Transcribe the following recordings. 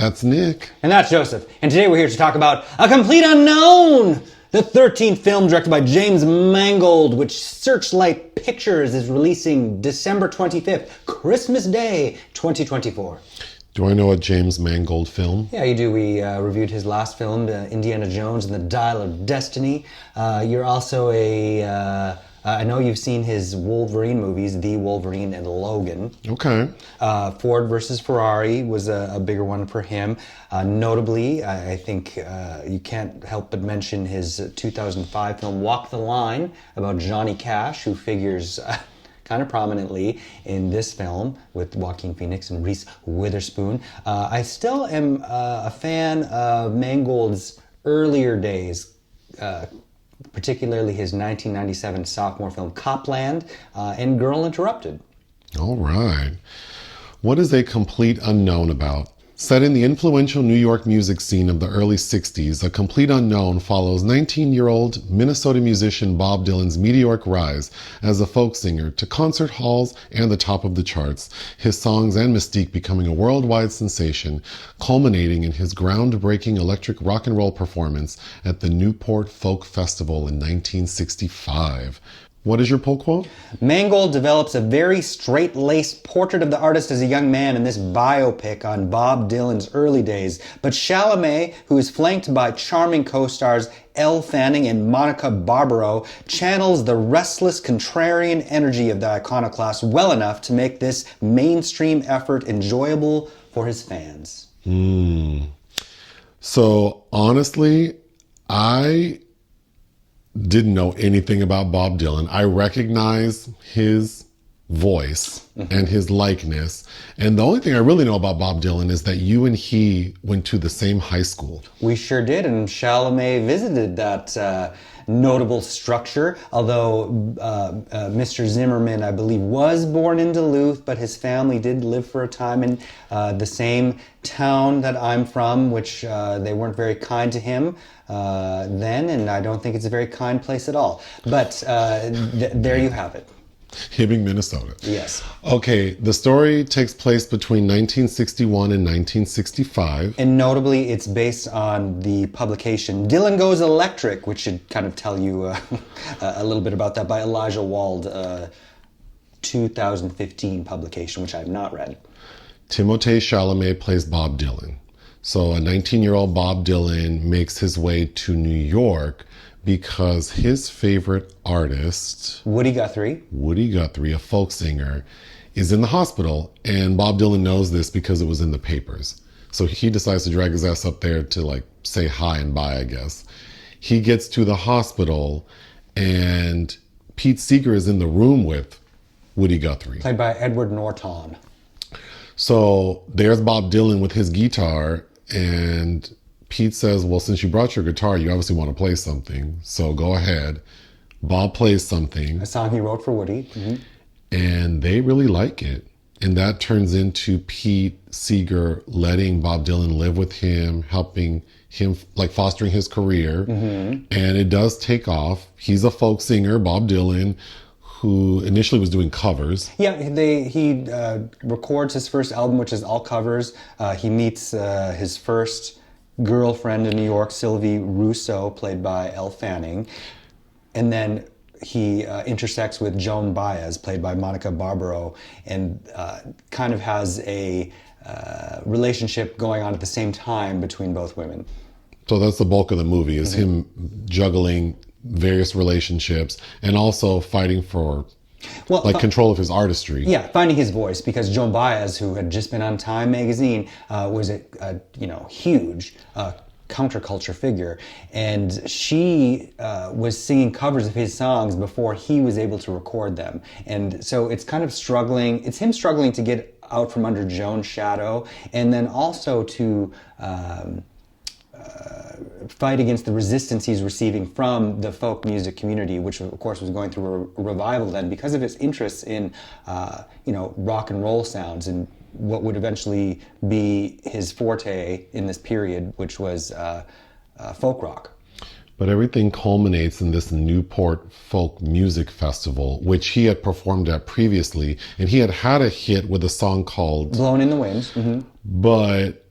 That's Nick. And that's Joseph. And today we're here to talk about A Complete Unknown, the 13th film directed by James Mangold, which Searchlight Pictures is releasing December 25th, Christmas Day, 2024. Do I know a James Mangold film? Yeah, you do. We reviewed his last film, Indiana Jones and the Dial of Destiny. You're also I know you've seen his Wolverine movies, The Wolverine and Logan. Okay. Ford versus Ferrari was a bigger one for him. Notably, I think you can't help but mention his 2005 film Walk the Line about Johnny Cash, who figures kind of prominently in this film with Joaquin Phoenix and Reese Witherspoon. I still am a fan of Mangold's earlier days, particularly his 1997 sophomore film Copland and Girl Interrupted. All right. What is A Complete Unknown about? Set in the influential New York music scene of the early 60s, A Complete Unknown follows 19-year-old Minnesota musician Bob Dylan's meteoric rise as a folk singer to concert halls and the top of the charts, his songs and mystique becoming a worldwide sensation, culminating in his groundbreaking electric rock and roll performance at the Newport Folk Festival in 1965. What is your pull quote? Mangold develops a very straight-laced portrait of the artist as a young man in this biopic on Bob Dylan's early days. But Chalamet, who is flanked by charming co-stars Elle Fanning and Monica Barbaro, channels the restless contrarian energy of the iconoclast well enough to make this mainstream effort enjoyable for his fans. So, honestly, I didn't know anything about Bob Dylan. I recognize his voice and his likeness. And the only thing I really know about Bob Dylan is that you and he went to the same high school. We sure did, and Chalamet visited that notable structure, although Mr. Zimmerman, I believe, was born in Duluth, but his family did live for a time in the same town that I'm from, which they weren't very kind to him then, and I don't think it's a very kind place at all. But there you have it. Hibbing, Minnesota. Yes. Okay, the story takes place between 1961 and 1965. And notably, it's based on the publication Dylan Goes Electric, which should kind of tell you a little bit about that, by Elijah Wald, 2015 publication, which I have not read. Timothée Chalamet plays Bob Dylan. So a 19-year-old Bob Dylan makes his way to New York because his favorite artist, Woody Guthrie, a folk singer, is in the hospital, and Bob Dylan knows this because it was in the papers. So he decides to drag his ass up there to say hi and bye, I guess. He gets to the hospital, and Pete Seeger is in the room with Woody Guthrie, played by Edward Norton. So there's Bob Dylan with his guitar, and Pete says, well, since you brought your guitar, you obviously want to play something, so go ahead. Bob plays something. A song he wrote for Woody. Mm-hmm. And they really like it. And that turns into Pete Seeger letting Bob Dylan live with him, helping him, fostering his career. Mm-hmm. And it does take off. He's a folk singer, Bob Dylan, who initially was doing covers. Yeah, he records his first album, which is all covers. He meets his first girlfriend in New York, Sylvie Russo, played by Elle Fanning. And then he intersects with Joan Baez, played by Monica Barbaro, and kind of has a relationship going on at the same time between both women. So that's the bulk of the movie, is him juggling various relationships and also fighting for control of his artistry. Yeah, finding his voice, because Joan Baez, who had just been on Time magazine, was a huge counterculture figure, and she was singing covers of his songs before he was able to record them. And so it's kind of struggling. It's him struggling to get out from under Joan's shadow, and then also to fight against the resistance he's receiving from the folk music community, which of course was going through a revival then because of his interests in rock and roll sounds and what would eventually be his forte in this period, which was folk rock. But everything culminates in this Newport Folk Music Festival, which he had performed at previously, and he had a hit with a song called Blown in the Wind. Mm-hmm. But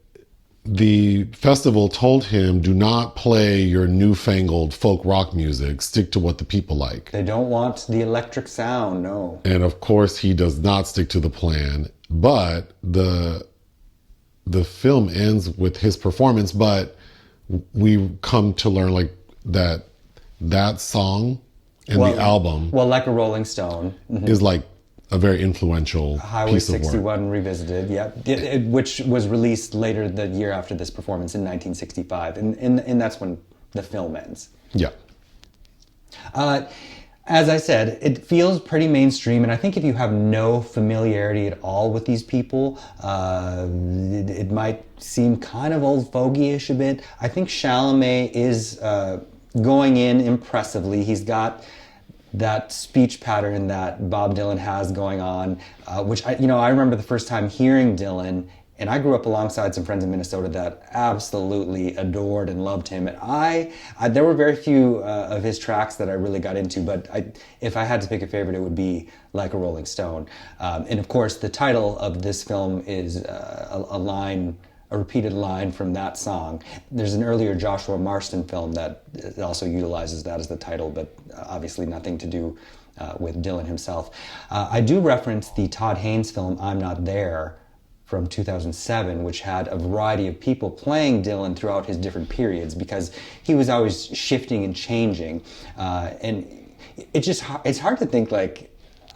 the festival told him, do not play your newfangled folk rock music. Stick to what the people like. They don't want the electric sound, no. And of course, he does not stick to the plan. But the film ends with his performance. But we come to learn like that song and the album, well, Like a Rolling Stone, is like a very influential Highway piece of work. 61 Revisited, which was released later the year after this performance in 1965, and that's when the film ends. Yeah. As I said, it feels pretty mainstream, and I think if you have no familiarity at all with these people, it might seem kind of old fogey-ish a bit. I think Chalamet is going in impressively. He's got that speech pattern that Bob Dylan has going on, which I remember the first time hearing Dylan, and I grew up alongside some friends in Minnesota that absolutely adored and loved him. And there were very few of his tracks that I really got into, but if I had to pick a favorite, it would be Like a Rolling Stone. And of course, the title of this film is a repeated line from that song. There's an earlier Joshua Marston film that also utilizes that as the title, but obviously nothing to do with Dylan himself. I do reference the Todd Haynes film, I'm Not There, from 2007, which had a variety of people playing Dylan throughout his different periods, because he was always shifting and changing. And it's hard to think like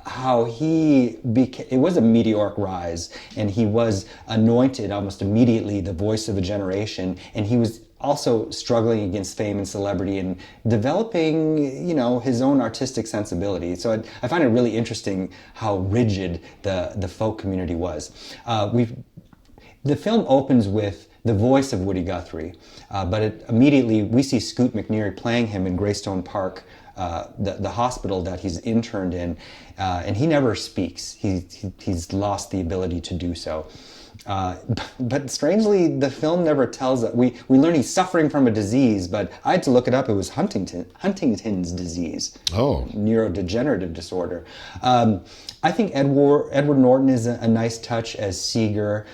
how it was a meteoric rise, and he was anointed almost immediately the voice of a generation, and he was also struggling against fame and celebrity and developing, his own artistic sensibility. So I find it really interesting how rigid the folk community was. The film opens with the voice of Woody Guthrie, but immediately we see Scoot McNairy playing him in Greystone Park, the hospital that he's interned in, and he never speaks. He's lost the ability to do so. But strangely, the film never tells us. We learn he's suffering from a disease, but I had to look it up. It was Huntington's disease. Oh. Neurodegenerative disorder. I think Edward Norton is a nice touch as Seeger,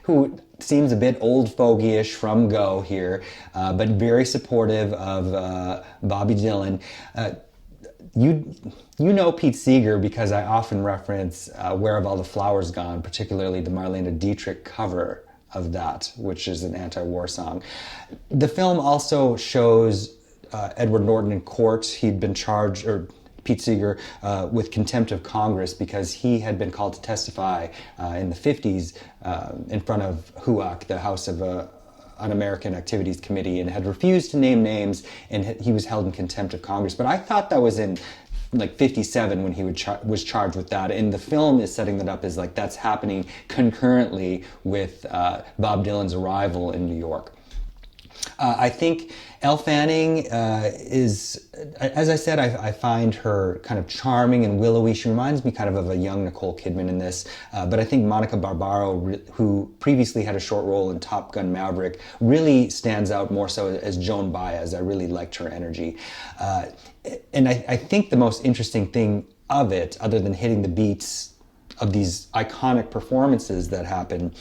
who seems a bit old fogey-ish from Go here, but very supportive of Bobby Dylan. You know Pete Seeger because I often reference Where Have All the Flowers Gone, particularly the Marlene Dietrich cover of that, which is an anti-war song. The film also shows Edward Norton in court. He'd been charged, or Pete Seeger, with contempt of Congress because he had been called to testify in the 50s in front of HUAC, the House of Un-American Activities Committee, and had refused to name names, and he was held in contempt of Congress. But I thought that was in like 57 when he was charged with that, and the film is setting that up as like that's happening concurrently with Bob Dylan's arrival in New York. I think Elle Fanning is, as I said, I find her kind of charming and willowy. She reminds me kind of a young Nicole Kidman in this. But I think Monica Barbaro, who previously had a short role in Top Gun Maverick, really stands out more so as Joan Baez. I really liked her energy. And I think the most interesting thing of it, other than hitting the beats of these iconic performances that happen,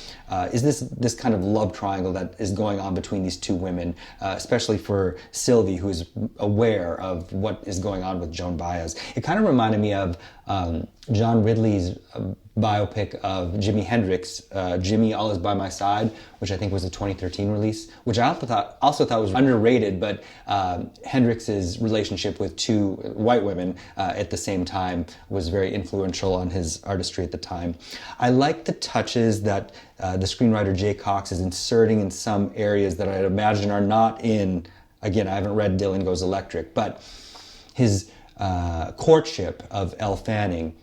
is this kind of love triangle that is going on between these two women, especially for Sylvie, who is aware of what is going on with Joan Baez. It kind of reminded me of John Ridley's biopic of Jimi Hendrix, Jimmy, All Is By My Side, which I think was a 2013 release, which I also thought was underrated, but Hendrix's relationship with two white women at the same time was very influential on his artistry at the time. I like the touches that the screenwriter Jay Cox is inserting in some areas that I'd imagine are not in, again, I haven't read Dylan Goes Electric, but his courtship of Elle Fanning.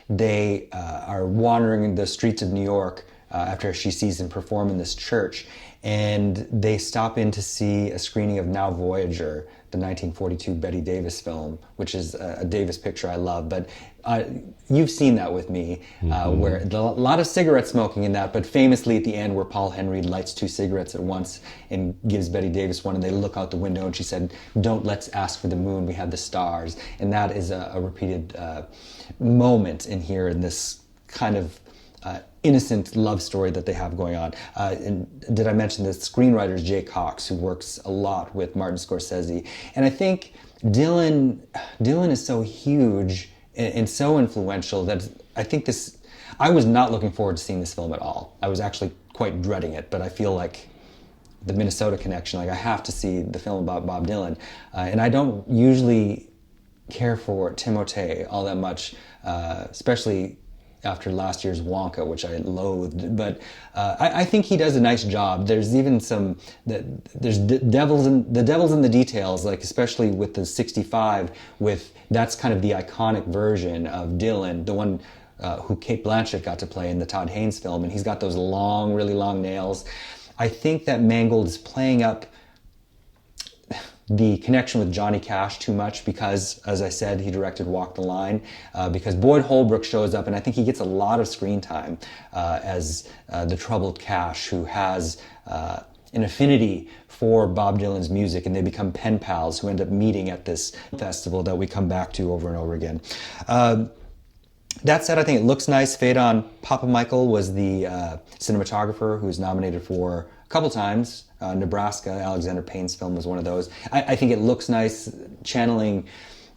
They are wandering in the streets of New York after she sees him perform in this church, and they stop in to see a screening of Now Voyager, the 1942 Bette Davis film, which is a Davis picture I love, but you've seen that with me, where a lot of cigarette smoking in that, but famously at the end where Paul Henry lights two cigarettes at once and gives Bette Davis one, and they look out the window and she said, "Don't let's ask for the moon, we have the stars." And that is a repeated moment in here in this kind of innocent love story that they have going on. And did I mention the screenwriter is Jay Cox, who works a lot with Martin Scorsese. And I think Dylan is so huge and so influential that I think I was not looking forward to seeing this film at all. I was actually quite dreading it, but I feel like the Minnesota connection, like I have to see the film about Bob Dylan. And I don't usually care for Timothée all that much, especially after last year's Wonka, which I loathed. But I think he does a nice job. There's even there's devils in the details, like especially with the 65, that's kind of the iconic version of Dylan, the one who Cate Blanchett got to play in the Todd Haynes film, and he's got those long, really long nails. I think that Mangold is playing up the connection with Johnny Cash too much because, as I said, he directed Walk the Line, because Boyd Holbrook shows up, and I think he gets a lot of screen time as the troubled Cash, who has an affinity for Bob Dylan's music, and they become pen pals who end up meeting at this festival that we come back to over and over again. That said, I think it looks nice. Phaedon Papamichael was the cinematographer who was nominated for a couple times. Nebraska, Alexander Payne's film, was one of those. I think it looks nice, channeling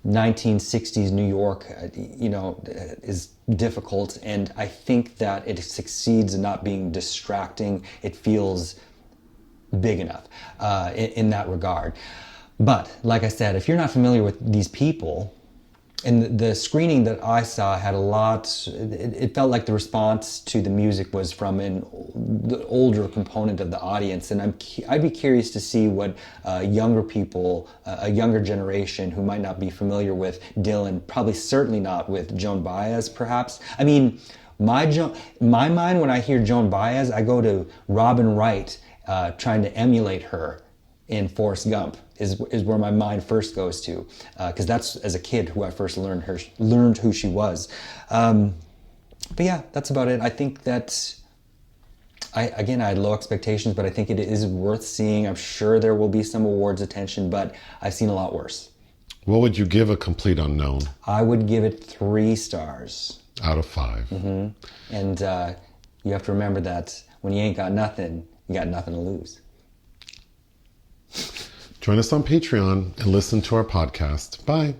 1960s New York, is difficult, and I think that it succeeds in not being distracting. It feels big enough in that regard. But, like I said, if you're not familiar with these people, and the screening that I saw had a lot, it felt like the response to the music was from the older component of the audience. And I'd be curious to see what younger people, a younger generation who might not be familiar with Dylan, probably certainly not with Joan Baez perhaps. I mean, my mind when I hear Joan Baez, I go to Robin Wright trying to emulate her in Forrest Gump. Is where my mind first goes to, because that's as a kid who I first learned who she was. But yeah, that's about it. I think that I had low expectations, but I think it is worth seeing. I'm sure there will be some awards attention, but I've seen a lot worse. What would you give A Complete Unknown? I would give it 3 stars. Out of 5. Mm-hmm. And you have to remember that when you ain't got nothing, you got nothing to lose. Join us on Patreon and listen to our podcast. Bye.